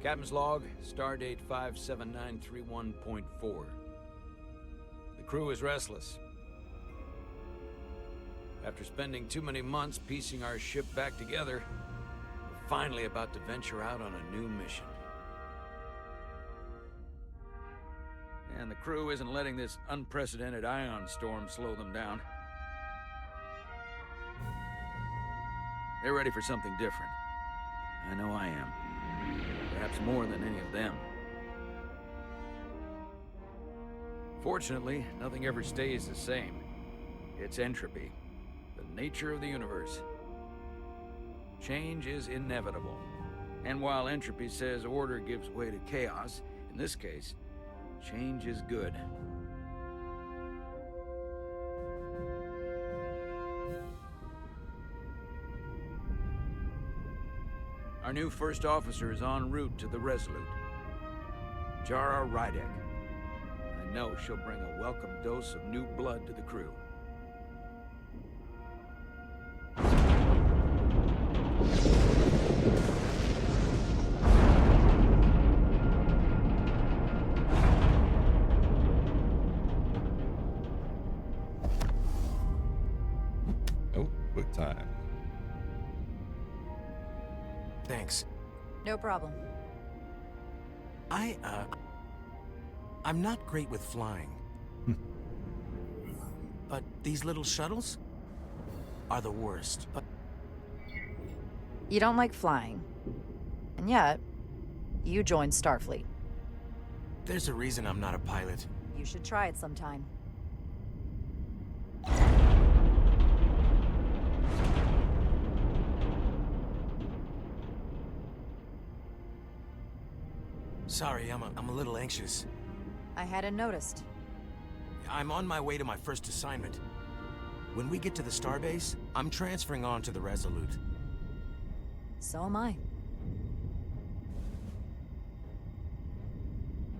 Captain's log, stardate 57931.4. The crew is restless. After spending too many months piecing our ship back together, we're finally about to venture out on a new mission. And the crew isn't letting this unprecedented ion storm slow them down. They're ready for something different. I know I am. Perhaps more than any of them. Fortunately, nothing ever stays the same. It's entropy, the nature of the universe. Change is inevitable. And while entropy says order gives way to chaos, in this case, change is good. Our new first officer is en route to the Resolute. Jara Rydek. I know she'll bring a welcome dose of new blood to the crew. Oh, quick time. Thanks. No problem. I'm not great with flying. But these little shuttles are the worst. You don't like flying. And yet, you joined Starfleet. There's a reason I'm not a pilot. You should try it sometime. Sorry, I'm a little anxious. I hadn't noticed. I'm on my way to my first assignment. When we get to the starbase, I'm transferring on to the Resolute. So am I.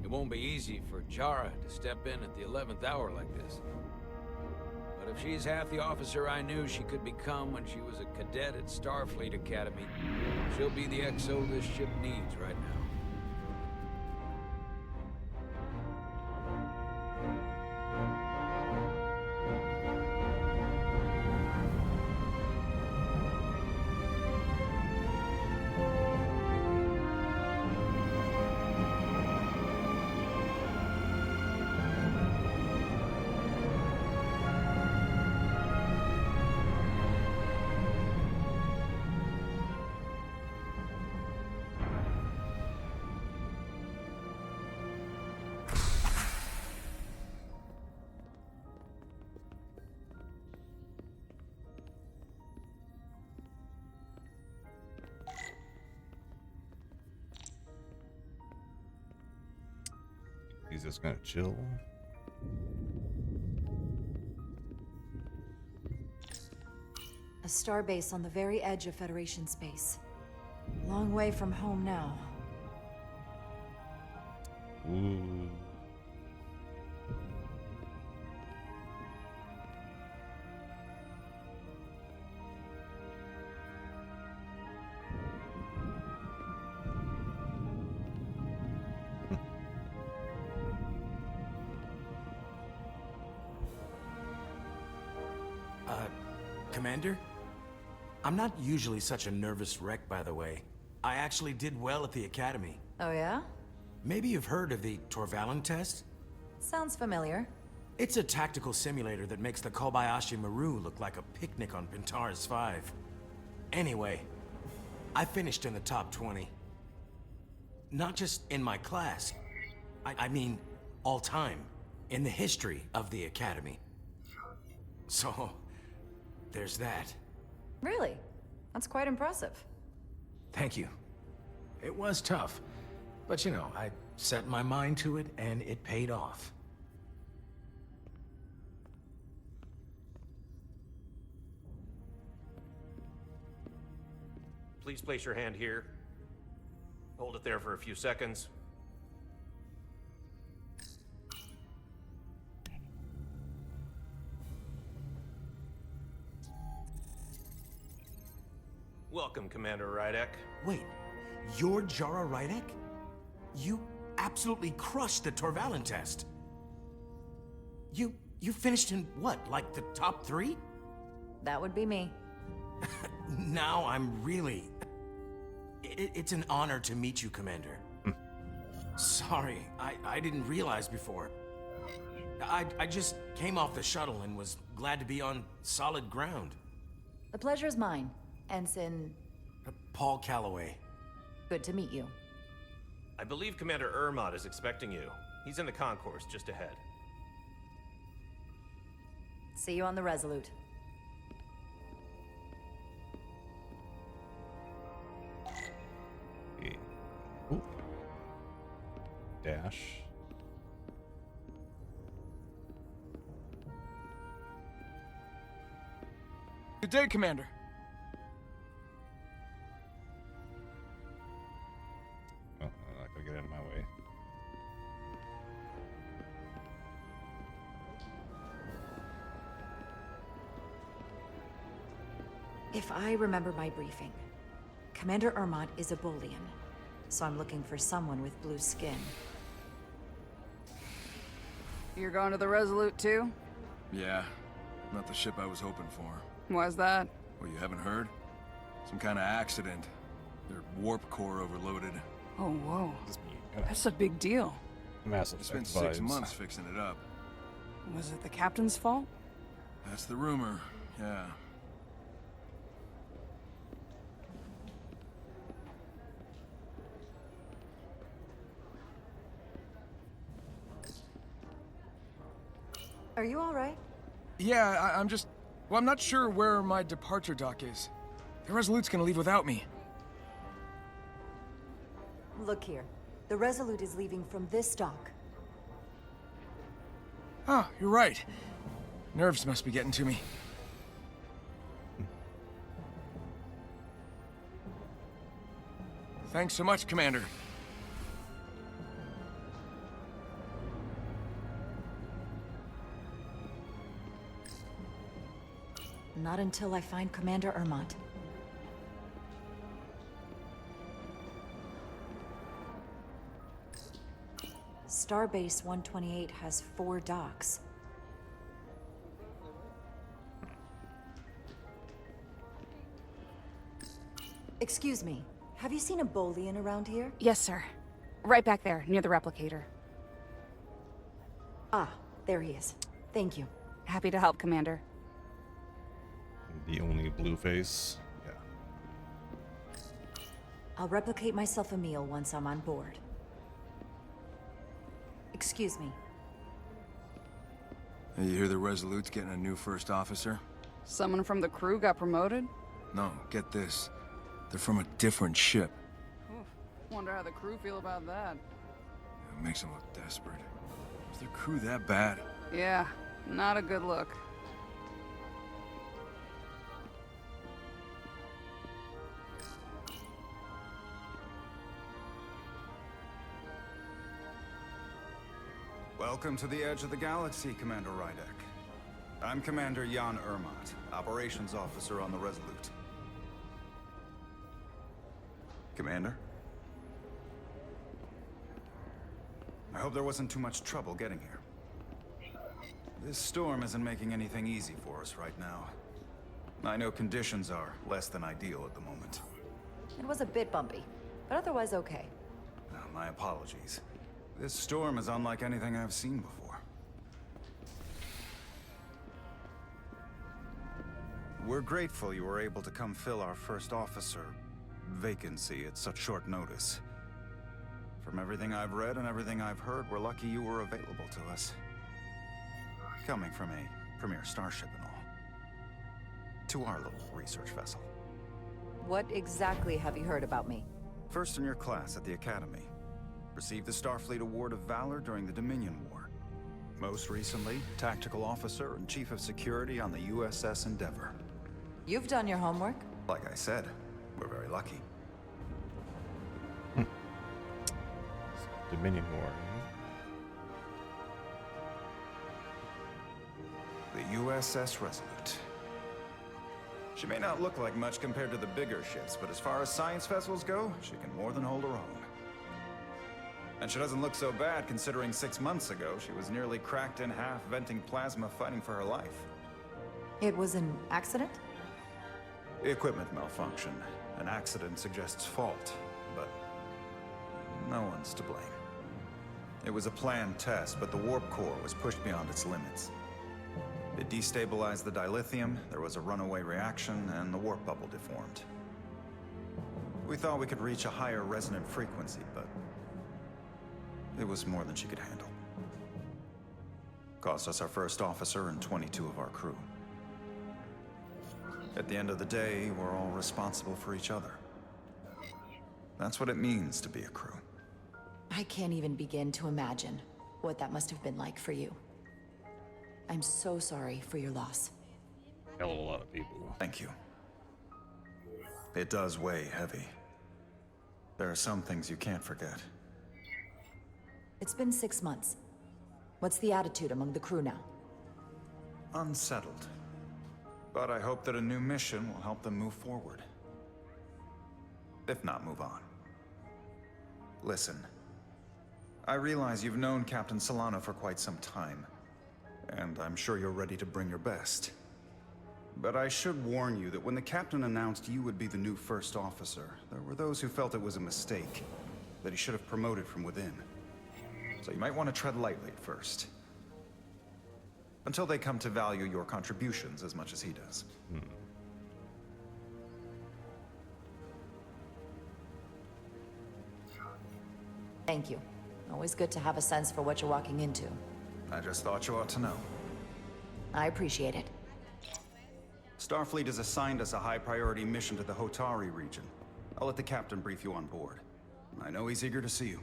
It won't be easy for Jara to step in at the 11th hour like this. But if she's half the officer I knew she could become when she was a cadet at Starfleet Academy, she'll be the XO this ship needs right now. He's just gonna chill. A starbase on the very edge of Federation space. Long way from home now. Ooh. Commander? I'm not usually such a nervous wreck, by the way. I actually did well at the Academy. Oh yeah? Maybe you've heard of the Torvalin test? Sounds familiar. It's a tactical simulator that makes the Kobayashi Maru look like a picnic on Pintaris 5. Anyway, I finished in the top 20. Not just in my class. I mean, all time. In the history of the Academy. So, there's that. Really? That's quite impressive. Thank you. It was tough. But you know, I set my mind to it and it paid off. Please place your hand here. Hold it there for a few seconds. Welcome, Commander Rydek. Wait, you're Jara Rydek? You absolutely crushed the Torvalin test. You finished in what, like the top 3? That would be me. Now I'm really... It's an honor to meet you, Commander. Sorry, I didn't realize before. I just came off the shuttle and was glad to be on solid ground. The pleasure is mine, Ensign. Paul Calloway. Good to meet you. I believe Commander Ermot is expecting you. He's in the concourse just ahead. See you on the Resolute. Yeah. Ooh. Dash. Good day, Commander. Oh, I'm not gonna get out of my way. If I remember my briefing, Commander Ermot is a Bolian, so I'm looking for someone with blue skin. You're going to the Resolute too? Yeah, not the ship I was hoping for. Why's that? Well, you haven't heard? Some kind of accident. Their warp core overloaded. Oh, whoa. This be That's a big deal. Mass I Effect spent 6 vibes. months fixing it up. Was it the captain's fault? That's the rumor, yeah. Are you all right? Yeah, I'm just... Well, I'm not sure where my departure dock is. The Resolute's gonna leave without me. Look here. The Resolute is leaving from this dock. Oh, you're right. Nerves must be getting to me. Thanks so much, Commander. Not until I find Commander Ermot. Starbase 128 has 4 docks. Excuse me, have you seen a Bolian around here? Yes, sir. Right back there, near the replicator. Ah, there he is. Thank you. Happy to help, Commander. The only blue face. Yeah. I'll replicate myself a meal once I'm on board. Excuse me. Hey, you hear the Resolute's getting a new first officer? Someone from the crew got promoted? No, get this. They're from a different ship. Wonder how the crew feel about that. It makes them look desperate. Is their crew that bad? Yeah, not a good look. Welcome to the edge of the galaxy, Commander Rydek. I'm Commander Jan Ermot, Operations Officer on the Resolute. Commander? I hope there wasn't too much trouble getting here. This storm isn't making anything easy for us right now. I know conditions are less than ideal at the moment. It was a bit bumpy, but otherwise okay. My apologies. This storm is unlike anything I've seen before. We're grateful you were able to come fill our first officer vacancy at such short notice. From everything I've read and everything I've heard, we're lucky you were available to us. Coming from a premier starship and all. To our little research vessel. What exactly have you heard about me? First in your class at the Academy. Received the Starfleet Award of Valor during the Dominion War. Most recently, Tactical Officer and Chief of Security on the USS Endeavor. You've done your homework? Like I said, we're very lucky. Dominion War. The USS Resolute. She may not look like much compared to the bigger ships, but as far as science vessels go, she can more than hold her own. And she doesn't look so bad considering 6 months ago she was nearly cracked in half, venting plasma, fighting for her life. It was an accident? The equipment malfunction. An accident suggests fault, but no one's to blame. It was a planned test, but the warp core was pushed beyond its limits. It destabilized the dilithium, there was a runaway reaction, and the warp bubble deformed. We thought we could reach a higher resonant frequency, but it was more than she could handle. Cost us our first officer and 22 of our crew. At the end of the day, we're all responsible for each other. That's what it means to be a crew. I can't even begin to imagine what that must have been like for you. I'm so sorry for your loss. Hell of a lot of people. Thank you. It does weigh heavy. There are some things you can't forget. It's been 6 months. What's the attitude among the crew now? Unsettled. But I hope that a new mission will help them move forward. If not, move on. Listen. I realize you've known Captain Solano for quite some time, and I'm sure you're ready to bring your best. But I should warn you that when the captain announced you would be the new first officer, there were those who felt it was a mistake, that he should have promoted from within. So you might want to tread lightly at first. Until they come to value your contributions as much as he does. Thank you. Always good to have a sense for what you're walking into. I just thought you ought to know. I appreciate it. Starfleet has assigned us a high-priority mission to the Hotari region. I'll let the captain brief you on board. I know he's eager to see you.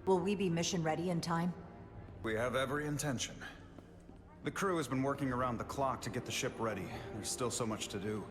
Will we be mission ready in time? We have every intention. The crew has been working around the clock to get the ship ready. There's still so much to do.